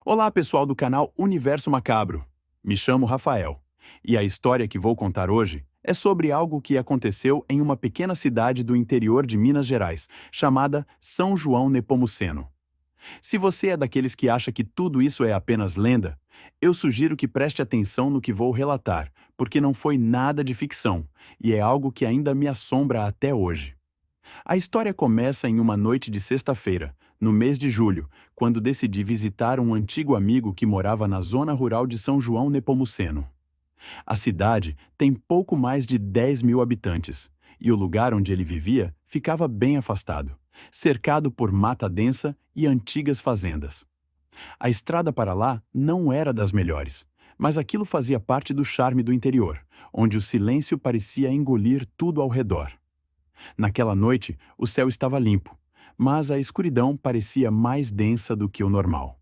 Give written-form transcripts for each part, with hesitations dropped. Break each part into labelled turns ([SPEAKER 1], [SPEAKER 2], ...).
[SPEAKER 1] Olá, pessoal do canal Universo Macabro. Me chamo Rafael. E a história que vou contar hoje é sobre algo que aconteceu em uma pequena cidade do interior de Minas Gerais, chamada São João Nepomuceno. Se você é daqueles que acha que tudo isso é apenas lenda, eu sugiro que preste atenção no que vou relatar, porque não foi nada de ficção e é algo que ainda me assombra até hoje. A história começa em uma noite de sexta-feira, no mês de julho, quando decidi visitar um antigo amigo que morava na zona rural de São João Nepomuceno. A cidade tem pouco mais de 10.000 habitantes, e o lugar onde ele vivia ficava bem afastado, cercado por mata densa e antigas fazendas. A estrada para lá não era das melhores, mas aquilo fazia parte do charme do interior, onde o silêncio parecia engolir tudo ao redor. Naquela noite, o céu estava limpo, mas a escuridão parecia mais densa do que o normal.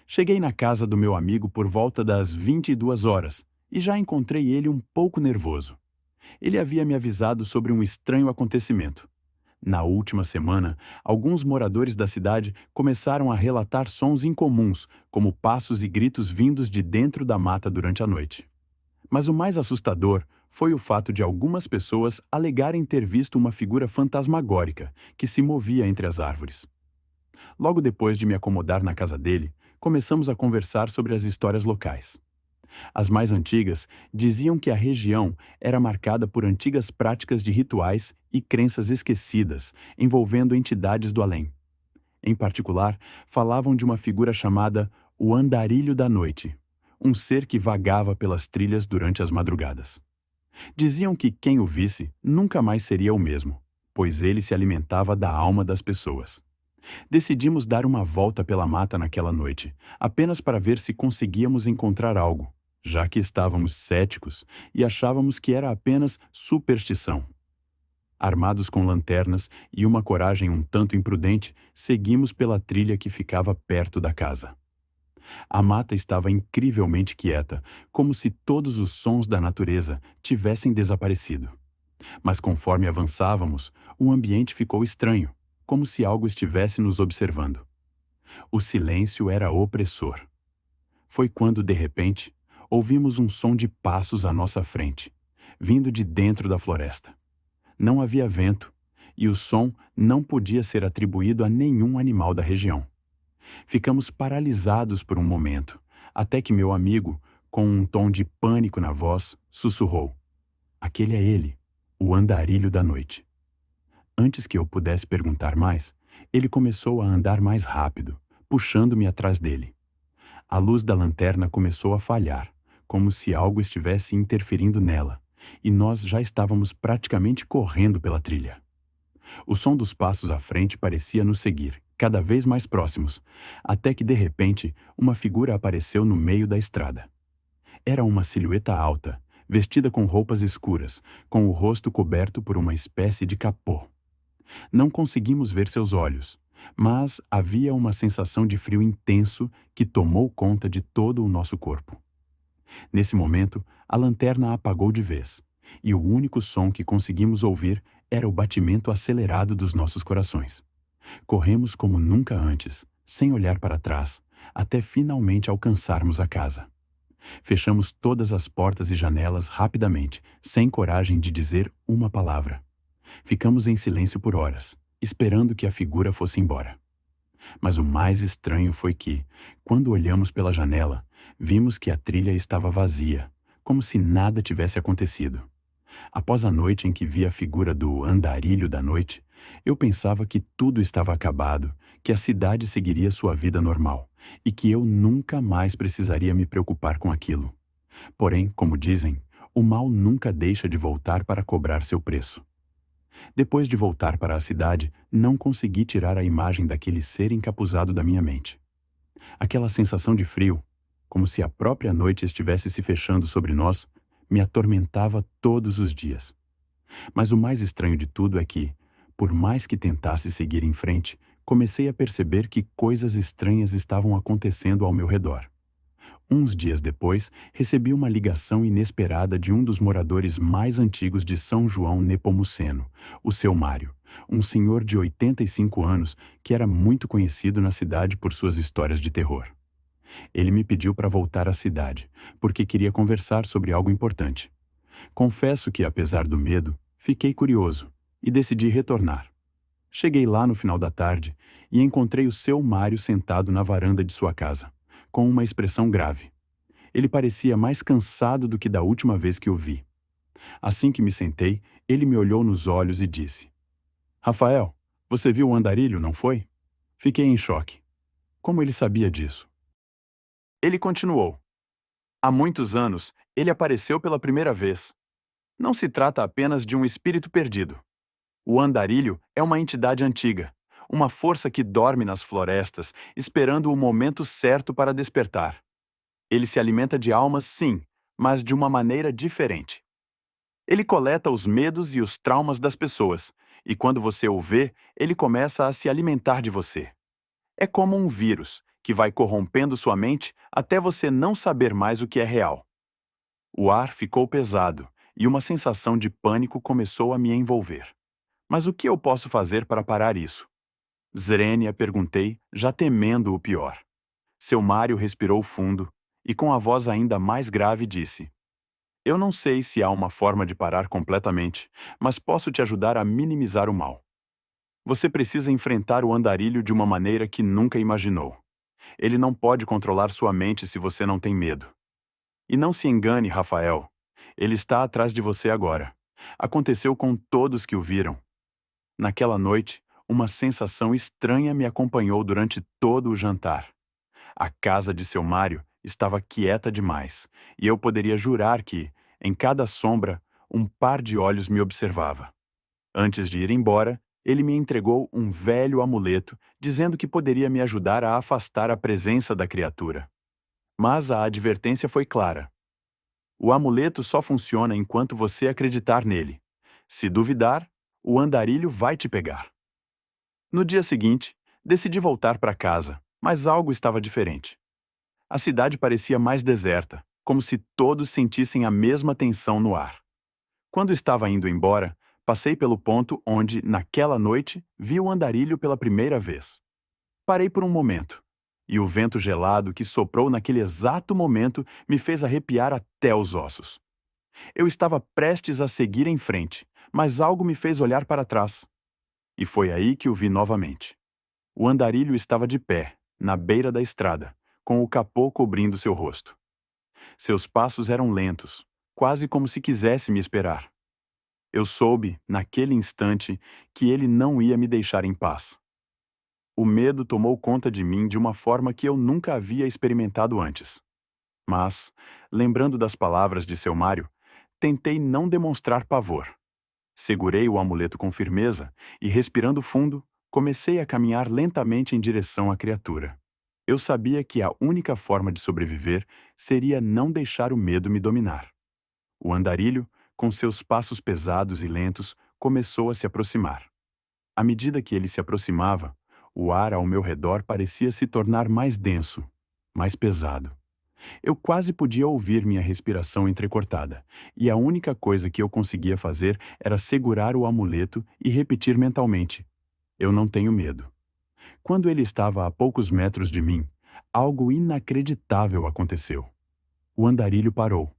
[SPEAKER 1] Cheguei na casa do meu amigo por volta das 22 horas e já encontrei ele um pouco nervoso. Ele havia me avisado sobre um estranho acontecimento. Na última semana, alguns moradores da cidade começaram a relatar sons incomuns, como passos e gritos vindos de dentro da mata durante a noite. Mas o mais assustador foi o fato de algumas pessoas alegarem ter visto uma figura fantasmagórica que se movia entre as árvores. Logo depois de me acomodar na casa dele, começamos a conversar sobre as histórias locais. As mais antigas diziam que a região era marcada por antigas práticas de rituais e crenças esquecidas, envolvendo entidades do além. Em particular, falavam de uma figura chamada o Andarilho da Noite, um ser que vagava pelas trilhas durante as madrugadas. Diziam que quem o visse nunca mais seria o mesmo, pois ele se alimentava da alma das pessoas. Decidimos dar uma volta pela mata naquela noite, apenas para ver se conseguíamos encontrar algo, já que estávamos céticos e achávamos que era apenas superstição. Armados com lanternas e uma coragem um tanto imprudente, seguimos pela trilha que ficava perto da casa. A mata estava incrivelmente quieta, como se todos os sons da natureza tivessem desaparecido. Mas conforme avançávamos, o ambiente ficou estranho, como se algo estivesse nos observando. O silêncio era opressor. Foi quando, de repente, ouvimos um som de passos à nossa frente, vindo de dentro da floresta. Não havia vento, e o som não podia ser atribuído a nenhum animal da região. Ficamos paralisados por um momento, até que meu amigo, com um tom de pânico na voz, sussurrou: "Aquele é ele, o andarilho da noite." Antes que eu pudesse perguntar mais, ele começou a andar mais rápido, puxando-me atrás dele. A luz da lanterna começou a falhar, como se algo estivesse interferindo nela, e nós já estávamos praticamente correndo pela trilha. O som dos passos à frente parecia nos seguir, cada vez mais próximos, até que de repente uma figura apareceu no meio da estrada. Era uma silhueta alta, vestida com roupas escuras, com o rosto coberto por uma espécie de capô. Não conseguimos ver seus olhos, mas havia uma sensação de frio intenso que tomou conta de todo o nosso corpo. Nesse momento, a lanterna apagou de vez, e o único som que conseguimos ouvir era o batimento acelerado dos nossos corações. Corremos como nunca antes, sem olhar para trás, até finalmente alcançarmos a casa. Fechamos todas as portas e janelas rapidamente, sem coragem de dizer uma palavra. Ficamos em silêncio por horas, esperando que a figura fosse embora. Mas o mais estranho foi que, quando olhamos pela janela, vimos que a trilha estava vazia, como se nada tivesse acontecido. Após a noite em que vi a figura do andarilho da noite, eu pensava que tudo estava acabado, que a cidade seguiria sua vida normal e que eu nunca mais precisaria me preocupar com aquilo. Porém, como dizem, o mal nunca deixa de voltar para cobrar seu preço. Depois de voltar para a cidade, não consegui tirar a imagem daquele ser encapuzado da minha mente. Aquela sensação de frio, como se a própria noite estivesse se fechando sobre nós, me atormentava todos os dias. Mas o mais estranho de tudo é que, por mais que tentasse seguir em frente, comecei a perceber que coisas estranhas estavam acontecendo ao meu redor. Uns dias depois, recebi uma ligação inesperada de um dos moradores mais antigos de São João Nepomuceno, o seu Mário, um senhor de 85 anos que era muito conhecido na cidade por suas histórias de terror. Ele me pediu para voltar à cidade, porque queria conversar sobre algo importante. Confesso que, apesar do medo, fiquei curioso e decidi retornar. Cheguei lá no final da tarde e encontrei o seu Mário sentado na varanda de sua casa, com uma expressão grave. Ele parecia mais cansado do que da última vez que o vi. Assim que me sentei, ele me olhou nos olhos e disse: Rafael, você viu o andarilho, não foi? Fiquei em choque. Como ele sabia disso? Ele continuou: há muitos anos, ele apareceu pela primeira vez. Não se trata apenas de um espírito perdido. O andarilho é uma entidade antiga, uma força que dorme nas florestas, esperando o momento certo para despertar. Ele se alimenta de almas, sim, mas de uma maneira diferente. Ele coleta os medos e os traumas das pessoas, e quando você o vê, ele começa a se alimentar de você. É como um vírus, que vai corrompendo sua mente até você não saber mais o que é real. O ar ficou pesado, e uma sensação de pânico começou a me envolver. Mas o que eu posso fazer para parar isso? Zrenia, perguntei, já temendo o pior. Seu Mário respirou fundo e, com a voz ainda mais grave, disse: eu não sei se há uma forma de parar completamente, mas posso te ajudar a minimizar o mal. Você precisa enfrentar o andarilho de uma maneira que nunca imaginou. Ele não pode controlar sua mente se você não tem medo. E não se engane, Rafael. Ele está atrás de você agora. Aconteceu com todos que o viram. Naquela noite, uma sensação estranha me acompanhou durante todo o jantar. A casa de seu Mário estava quieta demais, e eu poderia jurar que, em cada sombra, um par de olhos me observava. Antes de ir embora, ele me entregou um velho amuleto, dizendo que poderia me ajudar a afastar a presença da criatura. Mas a advertência foi clara. O amuleto só funciona enquanto você acreditar nele. Se duvidar, o andarilho vai te pegar. No dia seguinte, decidi voltar para casa, mas algo estava diferente. A cidade parecia mais deserta, como se todos sentissem a mesma tensão no ar. Quando estava indo embora, passei pelo ponto onde, naquela noite, vi o andarilho pela primeira vez. Parei por um momento, e o vento gelado que soprou naquele exato momento me fez arrepiar até os ossos. Eu estava prestes a seguir em frente, mas algo me fez olhar para trás. E foi aí que o vi novamente. O andarilho estava de pé, na beira da estrada, com o capô cobrindo seu rosto. Seus passos eram lentos, quase como se quisesse me esperar. Eu soube, naquele instante, que ele não ia me deixar em paz. O medo tomou conta de mim de uma forma que eu nunca havia experimentado antes. Mas, lembrando das palavras de seu Mário, tentei não demonstrar pavor. Segurei o amuleto com firmeza e, respirando fundo, comecei a caminhar lentamente em direção à criatura. Eu sabia que a única forma de sobreviver seria não deixar o medo me dominar. O andarilho, com seus passos pesados e lentos, começou a se aproximar. À medida que ele se aproximava, o ar ao meu redor parecia se tornar mais denso, mais pesado. Eu quase podia ouvir minha respiração entrecortada, e a única coisa que eu conseguia fazer era segurar o amuleto e repetir mentalmente: eu não tenho medo. Quando ele estava a poucos metros de mim, algo inacreditável aconteceu. O andarilho parou.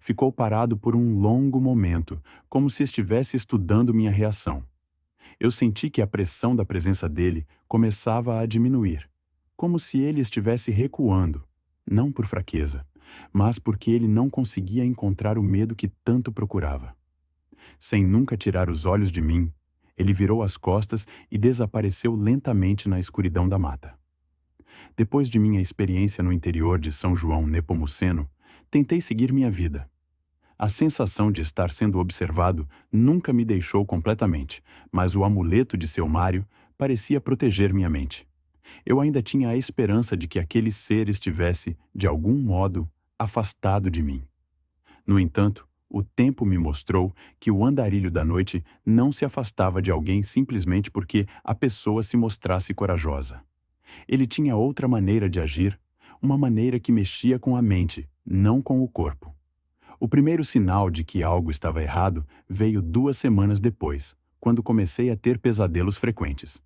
[SPEAKER 1] Ficou parado por um longo momento, como se estivesse estudando minha reação. Eu senti que a pressão da presença dele começava a diminuir, como se ele estivesse recuando, não por fraqueza, mas porque ele não conseguia encontrar o medo que tanto procurava. Sem nunca tirar os olhos de mim, ele virou as costas e desapareceu lentamente na escuridão da mata. Depois de minha experiência no interior de São João Nepomuceno, tentei seguir minha vida. A sensação de estar sendo observado nunca me deixou completamente, mas o amuleto de seu Mário parecia proteger minha mente. Eu ainda tinha a esperança de que aquele ser estivesse, de algum modo, afastado de mim. No entanto, o tempo me mostrou que o andarilho da noite não se afastava de alguém simplesmente porque a pessoa se mostrasse corajosa. Ele tinha outra maneira de agir, uma maneira que mexia com a mente, não com o corpo. O primeiro sinal de que algo estava errado veio 2 semanas depois, quando comecei a ter pesadelos frequentes.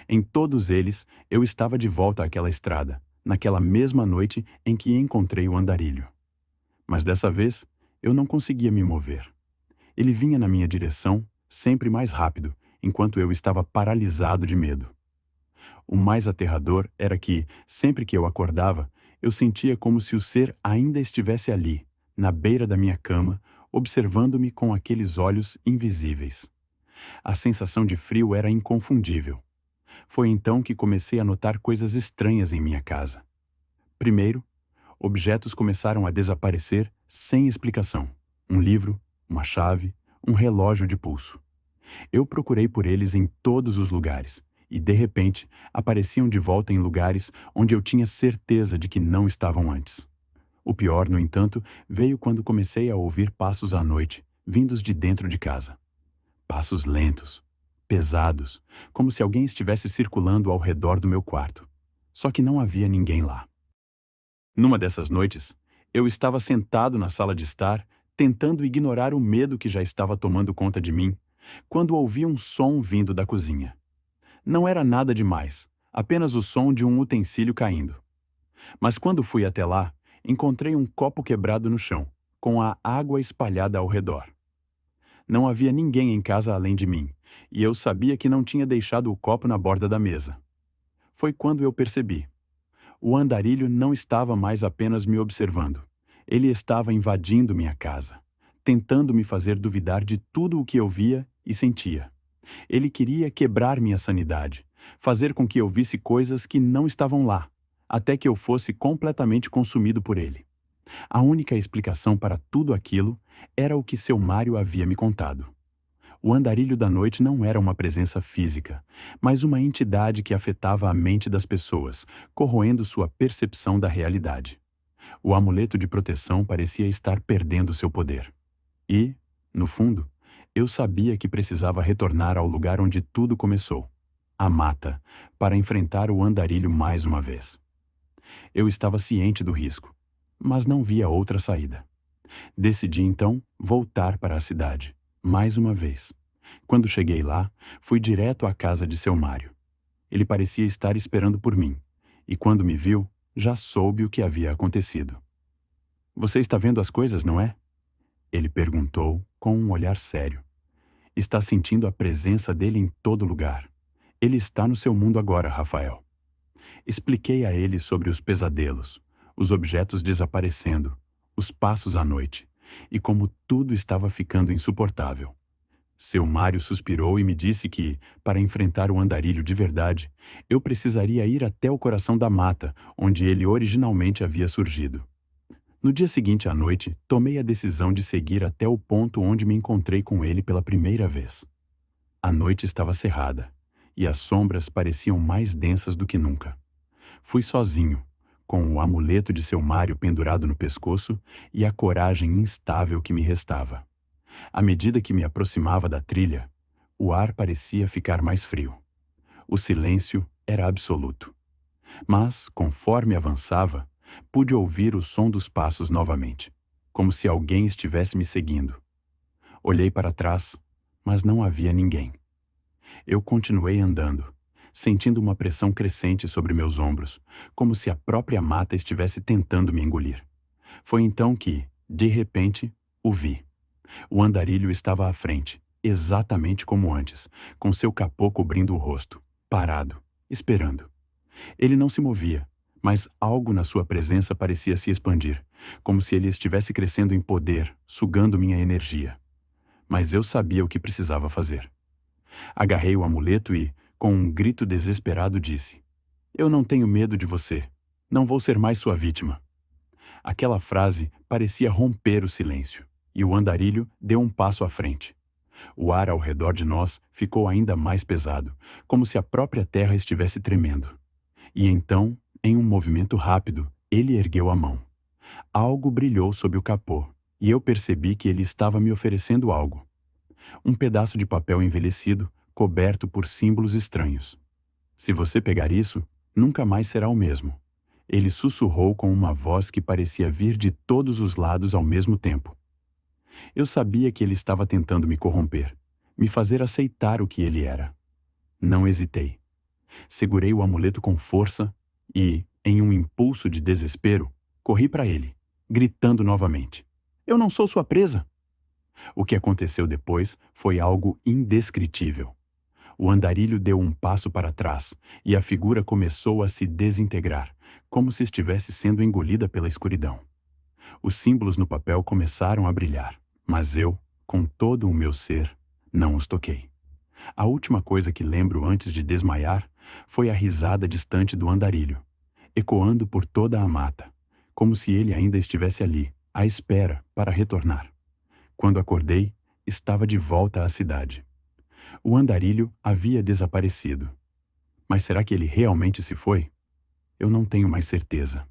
[SPEAKER 1] Em todos eles, eu estava de volta àquela estrada, naquela mesma noite em que encontrei o andarilho. Mas dessa vez, eu não conseguia me mover. Ele vinha na minha direção, sempre mais rápido, enquanto eu estava paralisado de medo. O mais aterrador era que, sempre que eu acordava, eu sentia como se o ser ainda estivesse ali, na beira da minha cama, observando-me com aqueles olhos invisíveis. A sensação de frio era inconfundível. Foi então que comecei a notar coisas estranhas em minha casa. Primeiro, objetos começaram a desaparecer sem explicação. Um livro, uma chave, um relógio de pulso. Eu procurei por eles em todos os lugares, e de repente apareciam de volta em lugares onde eu tinha certeza de que não estavam antes. O pior, no entanto, veio quando comecei a ouvir passos à noite, vindos de dentro de casa. Passos lentos, pesados, como se alguém estivesse circulando ao redor do meu quarto. Só que não havia ninguém lá. Numa dessas noites, eu estava sentado na sala de estar, tentando ignorar o medo que já estava tomando conta de mim, quando ouvi um som vindo da cozinha. Não era nada demais, apenas o som de um utensílio caindo. Mas quando fui até lá, encontrei um copo quebrado no chão, com a água espalhada ao redor. Não havia ninguém em casa além de mim, e eu sabia que não tinha deixado o copo na borda da mesa. Foi quando eu percebi. O andarilho não estava mais apenas me observando. Ele estava invadindo minha casa, tentando me fazer duvidar de tudo o que eu via e sentia. Ele queria quebrar minha sanidade, fazer com que eu visse coisas que não estavam lá, até que eu fosse completamente consumido por ele. A única explicação para tudo aquilo era o que seu Mário havia me contado. O andarilho da noite não era uma presença física, mas uma entidade que afetava a mente das pessoas, corroendo sua percepção da realidade. O amuleto de proteção parecia estar perdendo seu poder. E, no fundo, eu sabia que precisava retornar ao lugar onde tudo começou, a mata, para enfrentar o andarilho mais uma vez. Eu estava ciente do risco, mas não via outra saída. Decidi então voltar para a cidade, mais uma vez. Quando cheguei lá, fui direto à casa de seu Mário. Ele parecia estar esperando por mim, e quando me viu, já soube o que havia acontecido. Você está vendo as coisas, não é? Ele perguntou com um olhar sério. Está sentindo a presença dele em todo lugar. Ele está no seu mundo agora, Rafael. Expliquei a ele sobre os pesadelos, os objetos desaparecendo, os passos à noite, e como tudo estava ficando insuportável. Seu Mário suspirou e me disse que, para enfrentar o andarilho de verdade, eu precisaria ir até o coração da mata, onde ele originalmente havia surgido. No dia seguinte à noite, tomei a decisão de seguir até o ponto onde me encontrei com ele pela primeira vez. A noite estava cerrada, e as sombras pareciam mais densas do que nunca. Fui sozinho, com o amuleto de seu Mário pendurado no pescoço e a coragem instável que me restava. À medida que me aproximava da trilha, o ar parecia ficar mais frio. O silêncio era absoluto. Mas, conforme avançava, pude ouvir o som dos passos novamente, como se alguém estivesse me seguindo. Olhei para trás, mas não havia ninguém. Eu continuei andando, sentindo uma pressão crescente sobre meus ombros, como se a própria mata estivesse tentando me engolir. Foi então que, de repente, o vi. O andarilho estava à frente, exatamente como antes, com seu capô cobrindo o rosto, parado, esperando. Ele não se movia, mas algo na sua presença parecia se expandir, como se ele estivesse crescendo em poder, sugando minha energia. Mas eu sabia o que precisava fazer. Agarrei o amuleto e, com um grito desesperado, disse: "Eu não tenho medo de você. Não vou ser mais sua vítima." Aquela frase parecia romper o silêncio, e o andarilho deu um passo à frente. O ar ao redor de nós ficou ainda mais pesado, como se a própria terra estivesse tremendo. E então, em um movimento rápido, ele ergueu a mão. Algo brilhou sob o capô, e eu percebi que ele estava me oferecendo algo. Um pedaço de papel envelhecido, coberto por símbolos estranhos. "Se você pegar isso, nunca mais será o mesmo." Ele sussurrou com uma voz que parecia vir de todos os lados ao mesmo tempo. Eu sabia que ele estava tentando me corromper, me fazer aceitar o que ele era. Não hesitei. Segurei o amuleto com força e, em um impulso de desespero, corri para ele, gritando novamente: "Eu não sou sua presa!" O que aconteceu depois foi algo indescritível. O andarilho deu um passo para trás e a figura começou a se desintegrar, como se estivesse sendo engolida pela escuridão. Os símbolos no papel começaram a brilhar, mas eu, com todo o meu ser, não os toquei. A última coisa que lembro antes de desmaiar foi a risada distante do andarilho, ecoando por toda a mata, como se ele ainda estivesse ali, à espera para retornar. Quando acordei, estava de volta à cidade. O andarilho havia desaparecido. Mas será que ele realmente se foi? Eu não tenho mais certeza.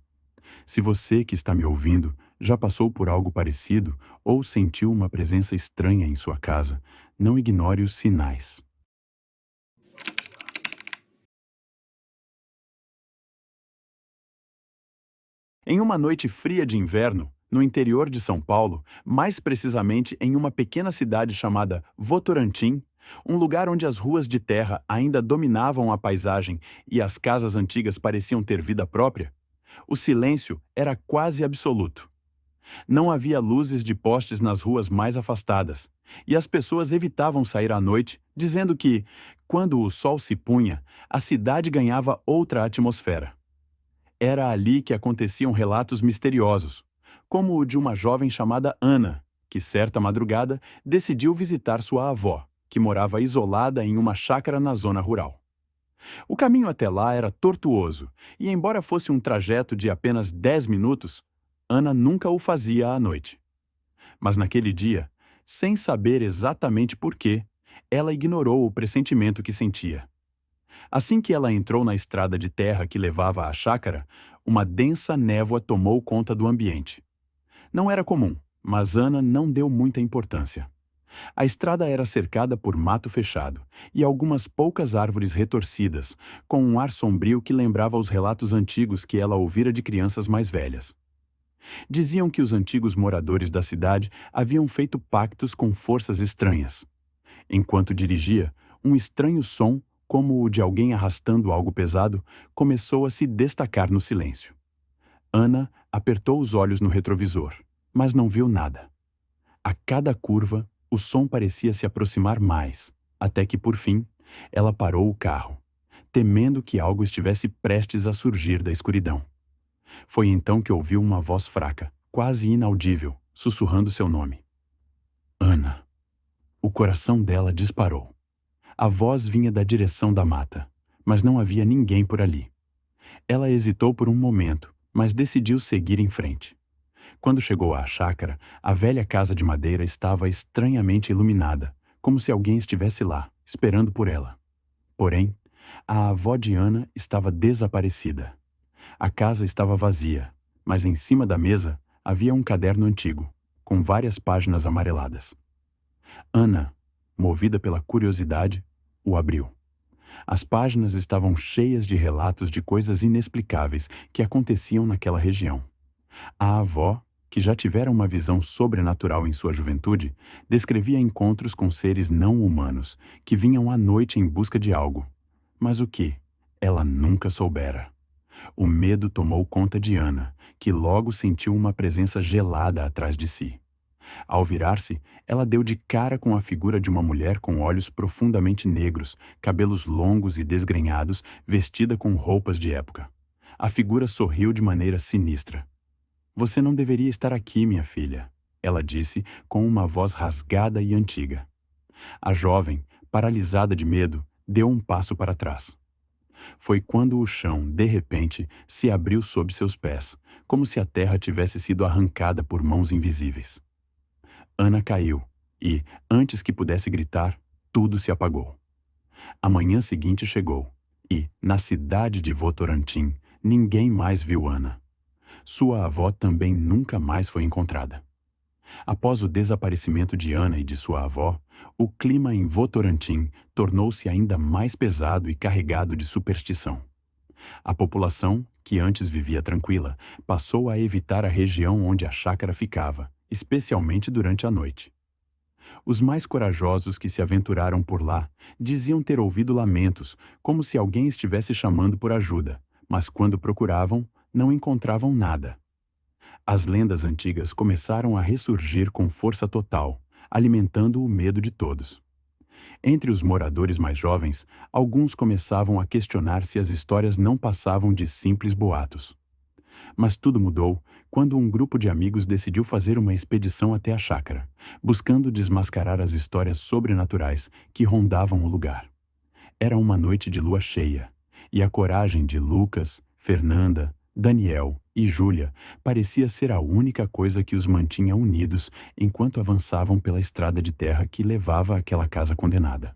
[SPEAKER 1] Se você que está me ouvindo já passou por algo parecido ou sentiu uma presença estranha em sua casa, não ignore os sinais. Em uma noite fria de inverno, no interior de São Paulo, mais precisamente em uma pequena cidade chamada Votorantim, um lugar onde as ruas de terra ainda dominavam a paisagem e as casas antigas pareciam ter vida própria, o silêncio era quase absoluto. Não havia luzes de postes nas ruas mais afastadas, e as pessoas evitavam sair à noite, dizendo que, quando o sol se punha, a cidade ganhava outra atmosfera. Era ali que aconteciam relatos misteriosos, como o de uma jovem chamada Ana, que certa madrugada decidiu visitar sua avó, que morava isolada em uma chácara na zona rural. O caminho até lá era tortuoso, e embora fosse um trajeto de apenas 10 minutos, Ana nunca o fazia à noite. Mas naquele dia, sem saber exatamente por quê, ela ignorou o pressentimento que sentia. Assim que ela entrou na estrada de terra que levava à chácara, uma densa névoa tomou conta do ambiente. Não era comum, mas Ana não deu muita importância. A estrada era cercada por mato fechado e algumas poucas árvores retorcidas, com um ar sombrio que lembrava os relatos antigos que ela ouvira de crianças mais velhas. Diziam que os antigos moradores da cidade haviam feito pactos com forças estranhas. Enquanto dirigia, um estranho som, como o de alguém arrastando algo pesado, começou a se destacar no silêncio. Ana apertou os olhos no retrovisor, mas não viu nada. A cada curva, o som parecia se aproximar mais, até que, por fim, ela parou o carro, temendo que algo estivesse prestes a surgir da escuridão. Foi então que ouviu uma voz fraca, quase inaudível, sussurrando seu nome. Ana. O coração dela disparou. A voz vinha da direção da mata, mas não havia ninguém por ali. Ela hesitou por um momento, mas decidiu seguir em frente. Quando chegou à chácara, a velha casa de madeira estava estranhamente iluminada, como se alguém estivesse lá, esperando por ela. Porém, a avó de Ana estava desaparecida. A casa estava vazia, mas em cima da mesa havia um caderno antigo, com várias páginas amareladas. Ana, movida pela curiosidade, o abriu. As páginas estavam cheias de relatos de coisas inexplicáveis que aconteciam naquela região. A avó, que já tivera uma visão sobrenatural em sua juventude, descrevia encontros com seres não humanos que vinham à noite em busca de algo. Mas o que? Ela nunca soubera. O medo tomou conta de Ana, que logo sentiu uma presença gelada atrás de si. Ao virar-se, ela deu de cara com a figura de uma mulher com olhos profundamente negros, cabelos longos e desgrenhados, vestida com roupas de época. A figura sorriu de maneira sinistra. Você não deveria estar aqui, minha filha, ela disse com uma voz rasgada e antiga. A jovem, paralisada de medo, deu um passo para trás. Foi quando o chão, de repente, se abriu sob seus pés, como se a terra tivesse sido arrancada por mãos invisíveis. Ana caiu e, antes que pudesse gritar, tudo se apagou. A manhã seguinte chegou e, na cidade de Votorantim, ninguém mais viu Ana. Sua avó também nunca mais foi encontrada. Após o desaparecimento de Ana e de sua avó, o clima em Votorantim tornou-se ainda mais pesado e carregado de superstição. A população, que antes vivia tranquila, passou a evitar a região onde a chácara ficava, especialmente durante a noite. Os mais corajosos que se aventuraram por lá diziam ter ouvido lamentos, como se alguém estivesse chamando por ajuda, mas quando procuravam, não encontravam nada. As lendas antigas começaram a ressurgir com força total, alimentando o medo de todos. Entre os moradores mais jovens, alguns começavam a questionar se as histórias não passavam de simples boatos. Mas tudo mudou quando um grupo de amigos decidiu fazer uma expedição até a chácara, buscando desmascarar as histórias sobrenaturais que rondavam o lugar. Era uma noite de lua cheia, e a coragem de Lucas, Fernanda, Daniel e Júlia parecia ser a única coisa que os mantinha unidos enquanto avançavam pela estrada de terra que levava àquela casa condenada.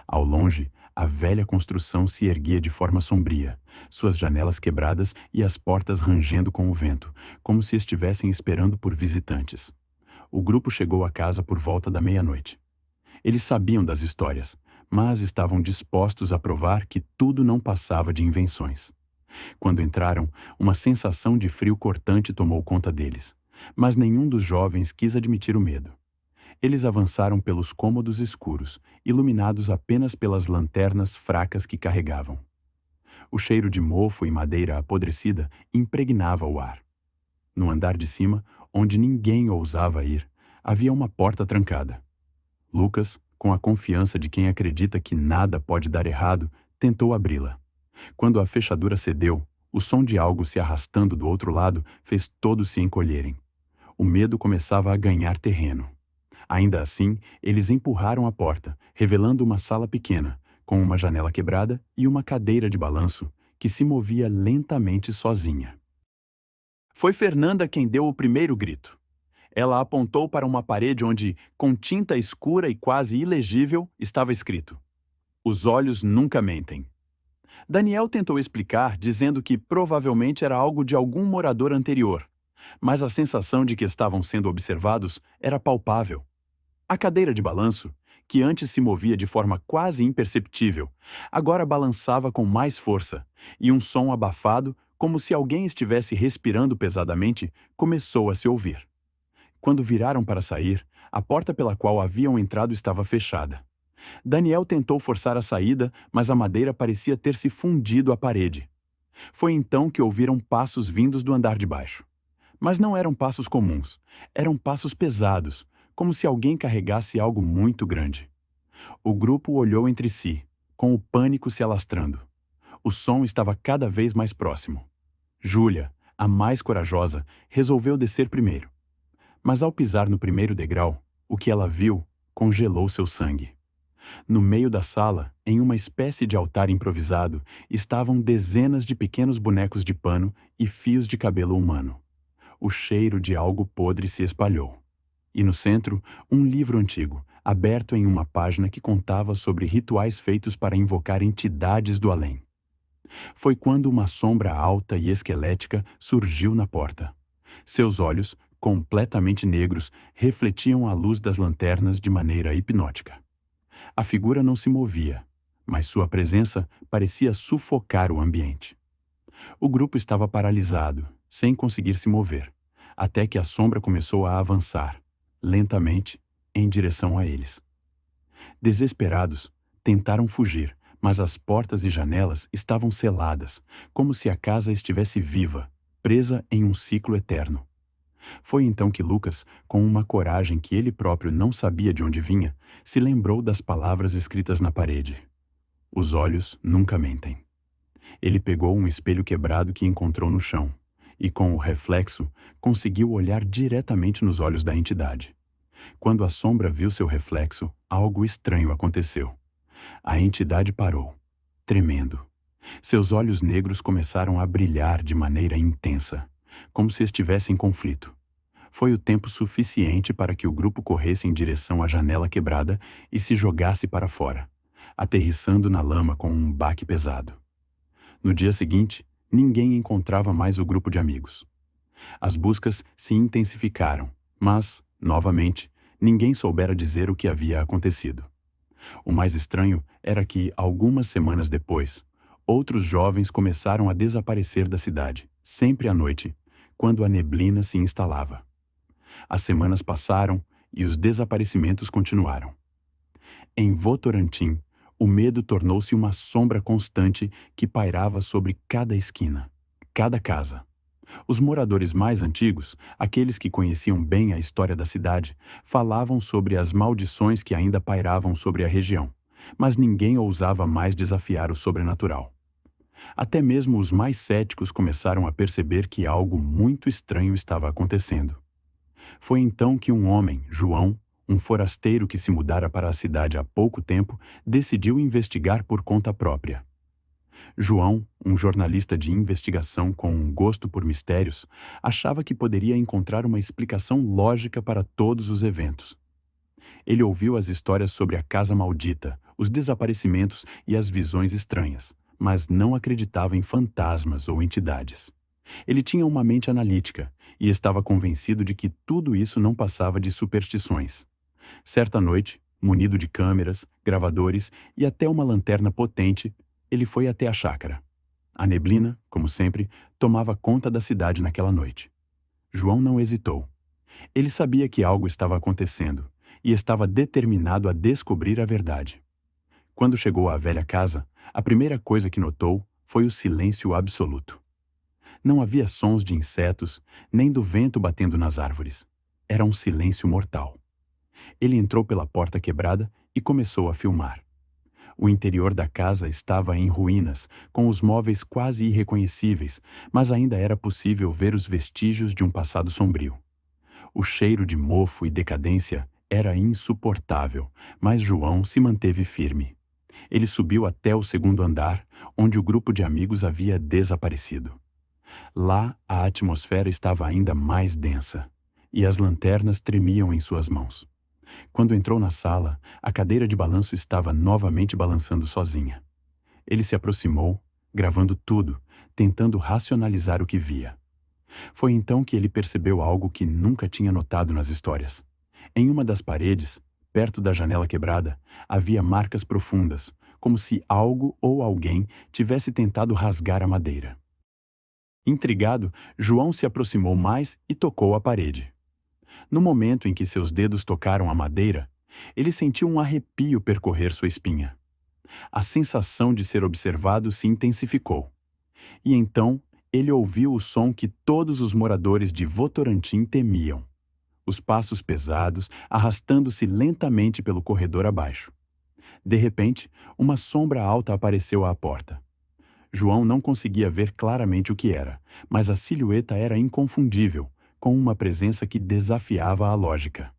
[SPEAKER 1] Ao longe, a velha construção se erguia de forma sombria, suas janelas quebradas e as portas rangendo com o vento, como se estivessem esperando por visitantes. O grupo chegou à casa por volta da meia-noite. Eles sabiam das histórias, mas estavam dispostos a provar que tudo não passava de invenções. Quando entraram, uma sensação de frio cortante tomou conta deles, mas nenhum dos jovens quis admitir o medo. Eles avançaram pelos cômodos escuros, iluminados apenas pelas lanternas fracas que carregavam. O cheiro de mofo e madeira apodrecida impregnava o ar. No andar de cima, onde ninguém ousava ir, havia uma porta trancada. Lucas, com a confiança de quem acredita que nada pode dar errado, tentou abri-la. Quando a fechadura cedeu, o som de algo se arrastando do outro lado fez todos se encolherem. O medo começava a ganhar terreno. Ainda assim, eles empurraram a porta, revelando uma sala pequena, com uma janela quebrada e uma cadeira de balanço que se movia lentamente sozinha. Foi Fernanda quem deu o primeiro grito. Ela apontou para uma parede onde, com tinta escura e quase ilegível, estava escrito: "Os olhos nunca mentem." Daniel tentou explicar, dizendo que provavelmente era algo de algum morador anterior, mas a sensação de que estavam sendo observados era palpável. A cadeira de balanço, que antes se movia de forma quase imperceptível, agora balançava com mais força, e um som abafado, como se alguém estivesse respirando pesadamente, começou a se ouvir. Quando viraram para sair, a porta pela qual haviam entrado estava fechada. Daniel tentou forçar a saída, mas a madeira parecia ter se fundido à parede. Foi então que ouviram passos vindos do andar de baixo. Mas não eram passos comuns, eram passos pesados, como se alguém carregasse algo muito grande. O grupo olhou entre si, com o pânico se alastrando. O som estava cada vez mais próximo. Júlia, a mais corajosa, resolveu descer primeiro. Mas ao pisar no primeiro degrau, o que ela viu congelou seu sangue. No meio da sala, em uma espécie de altar improvisado, estavam dezenas de pequenos bonecos de pano e fios de cabelo humano. O cheiro de algo podre se espalhou. E no centro, um livro antigo, aberto em uma página que contava sobre rituais feitos para invocar entidades do além. Foi quando uma sombra alta e esquelética surgiu na porta. Seus olhos, completamente negros, refletiam a luz das lanternas de maneira hipnótica. A figura não se movia, mas sua presença parecia sufocar o ambiente. O grupo estava paralisado, sem conseguir se mover, até que a sombra começou a avançar, lentamente, em direção a eles. Desesperados, tentaram fugir, mas as portas e janelas estavam seladas, como se a casa estivesse viva, presa em um ciclo eterno. Foi então que Lucas, com uma coragem que ele próprio não sabia de onde vinha, se lembrou das palavras escritas na parede. Os olhos nunca mentem. Ele pegou um espelho quebrado que encontrou no chão e, com o reflexo, conseguiu olhar diretamente nos olhos da entidade. Quando a sombra viu seu reflexo, algo estranho aconteceu. A entidade parou, tremendo. Seus olhos negros começaram a brilhar de maneira intensa, como se estivesse em conflito. Foi o tempo suficiente para que o grupo corresse em direção à janela quebrada e se jogasse para fora, aterrissando na lama com um baque pesado. No dia seguinte, ninguém encontrava mais o grupo de amigos. As buscas se intensificaram, mas, novamente, ninguém soubera dizer o que havia acontecido. O mais estranho era que, algumas semanas depois, Outros jovens começaram a desaparecer da cidade, sempre à noite, quando a neblina se instalava. As semanas passaram e os desaparecimentos continuaram. Em Votorantim, o medo tornou-se uma sombra constante que pairava sobre cada esquina, cada casa. Os moradores mais antigos, aqueles que conheciam bem a história da cidade, falavam sobre as maldições que ainda pairavam sobre a região, mas ninguém ousava mais desafiar o sobrenatural. Até mesmo os mais céticos começaram a perceber que algo muito estranho estava acontecendo. Foi então que um homem, João, um forasteiro que se mudara para a cidade há pouco tempo, decidiu investigar por conta própria. João, um jornalista de investigação com um gosto por mistérios, achava que poderia encontrar uma explicação lógica para todos os eventos. Ele ouviu as histórias sobre a casa maldita, os desaparecimentos e as visões estranhas, mas não acreditava em fantasmas ou entidades. Ele tinha uma mente analítica e estava convencido de que tudo isso não passava de superstições. Certa noite, munido de câmeras, gravadores e até uma lanterna potente, ele foi até a chácara. A neblina, como sempre, tomava conta da cidade naquela noite. João não hesitou. Ele sabia que algo estava acontecendo e estava determinado a descobrir a verdade. Quando chegou à velha casa, a primeira coisa que notou foi o silêncio absoluto. Não havia sons de insetos, nem do vento batendo nas árvores. Era um silêncio mortal. Ele entrou pela porta quebrada e começou a filmar. O interior da casa estava em ruínas, com os móveis quase irreconhecíveis, mas ainda era possível ver os vestígios de um passado sombrio. O cheiro de mofo e decadência era insuportável, mas João se manteve firme. Ele subiu até o segundo andar, onde o grupo de amigos havia desaparecido. Lá, a atmosfera estava ainda mais densa, e as lanternas tremiam em suas mãos. Quando entrou na sala, a cadeira de balanço estava novamente balançando sozinha. Ele se aproximou, gravando tudo, tentando racionalizar o que via. Foi então que ele percebeu algo que nunca tinha notado nas histórias. Em uma das paredes, perto da janela quebrada, havia marcas profundas, como se algo ou alguém tivesse tentado rasgar a madeira. Intrigado, João se aproximou mais e tocou a parede. No momento em que seus dedos tocaram a madeira, ele sentiu um arrepio percorrer sua espinha. A sensação de ser observado se intensificou. E então, ele ouviu o som que todos os moradores de Votorantim temiam. Os passos pesados, arrastando-se lentamente pelo corredor abaixo. De repente, uma sombra alta apareceu à porta. João não conseguia ver claramente o que era, mas a silhueta era inconfundível, com uma presença que desafiava a lógica.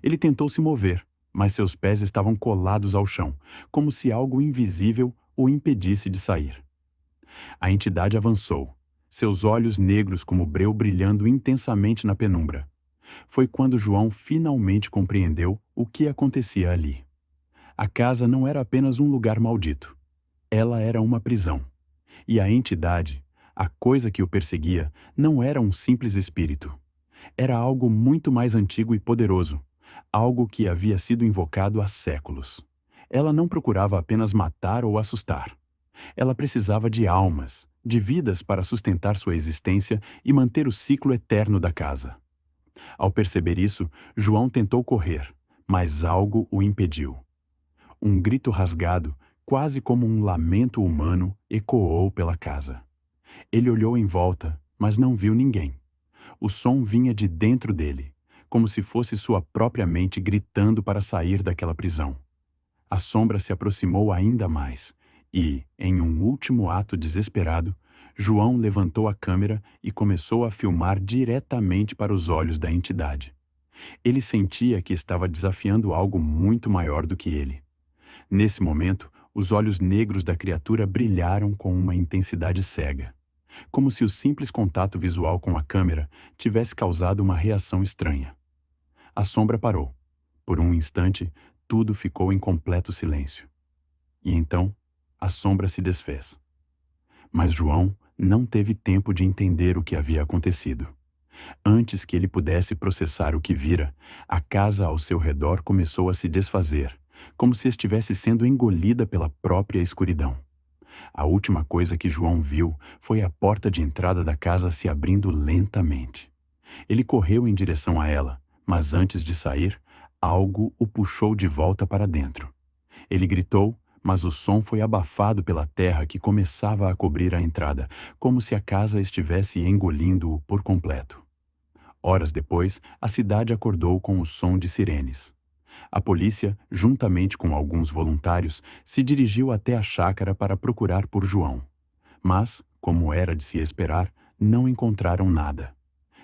[SPEAKER 1] Ele tentou se mover, mas seus pés estavam colados ao chão, como se algo invisível o impedisse de sair. A entidade avançou, seus olhos negros como breu brilhando intensamente na penumbra. Foi quando João finalmente compreendeu o que acontecia ali. A casa não era apenas um lugar maldito. Ela era uma prisão. E a entidade, a coisa que o perseguia, não era um simples espírito. Era algo muito mais antigo e poderoso, algo que havia sido invocado há séculos. Ela não procurava apenas matar ou assustar. Ela precisava de almas, de vidas para sustentar sua existência e manter o ciclo eterno da casa. Ao perceber isso, João tentou correr, mas algo o impediu. Um grito rasgado, quase como um lamento humano, ecoou pela casa. Ele olhou em volta, mas não viu ninguém. O som vinha de dentro dele, como se fosse sua própria mente gritando para sair daquela prisão. A sombra se aproximou ainda mais e, em um último ato desesperado, João levantou a câmera e começou a filmar diretamente para os olhos da entidade. Ele sentia que estava desafiando algo muito maior do que ele. Nesse momento, os olhos negros da criatura brilharam com uma intensidade cega, como se o simples contato visual com a câmera tivesse causado uma reação estranha. A sombra parou. Por um instante, tudo ficou em completo silêncio. E então, a sombra se desfez. Mas João não teve tempo de entender o que havia acontecido. Antes que ele pudesse processar o que vira, a casa ao seu redor começou a se desfazer, como se estivesse sendo engolida pela própria escuridão. A última coisa que João viu foi a porta de entrada da casa se abrindo lentamente. Ele correu em direção a ela, mas antes de sair, algo o puxou de volta para dentro. Ele gritou, mas o som foi abafado pela terra que começava a cobrir a entrada, como se a casa estivesse engolindo-o por completo. Horas depois, a cidade acordou com o som de sirenes. A polícia, juntamente com alguns voluntários, se dirigiu até a chácara para procurar por João. Mas, como era de se esperar, não encontraram nada.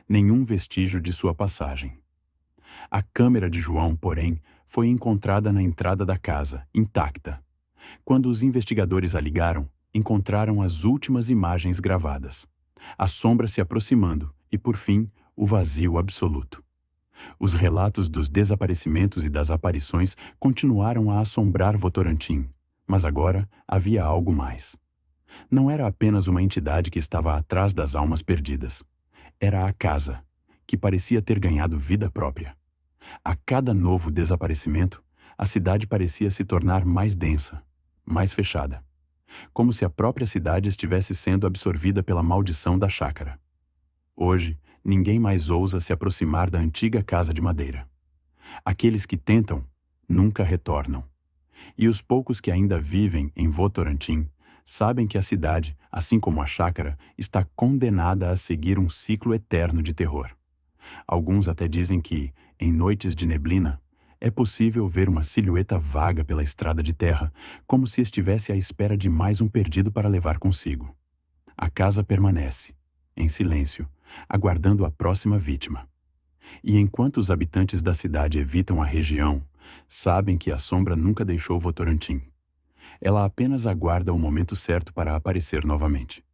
[SPEAKER 1] Nenhum vestígio de sua passagem. A câmera de João, porém, foi encontrada na entrada da casa, intacta. Quando os investigadores a ligaram, encontraram as últimas imagens gravadas. A sombra se aproximando e, por fim, o vazio absoluto. Os relatos dos desaparecimentos e das aparições continuaram a assombrar Votorantim, mas agora havia algo mais. Não era apenas uma entidade que estava atrás das almas perdidas. Era a casa, que parecia ter ganhado vida própria. A cada novo desaparecimento, a cidade parecia se tornar mais densa, mais fechada, como se a própria cidade estivesse sendo absorvida pela maldição da chácara. Hoje, ninguém mais ousa se aproximar da antiga casa de madeira. Aqueles que tentam, nunca retornam. E os poucos que ainda vivem em Votorantim sabem que a cidade, assim como a chácara, está condenada a seguir um ciclo eterno de terror. Alguns até dizem que, em noites de neblina, é possível ver uma silhueta vaga pela estrada de terra, como se estivesse à espera de mais um perdido para levar consigo. A casa permanece, em silêncio, aguardando a próxima vítima. E enquanto os habitantes da cidade evitam a região, sabem que a sombra nunca deixou Votorantim. Ela apenas aguarda o momento certo para aparecer novamente.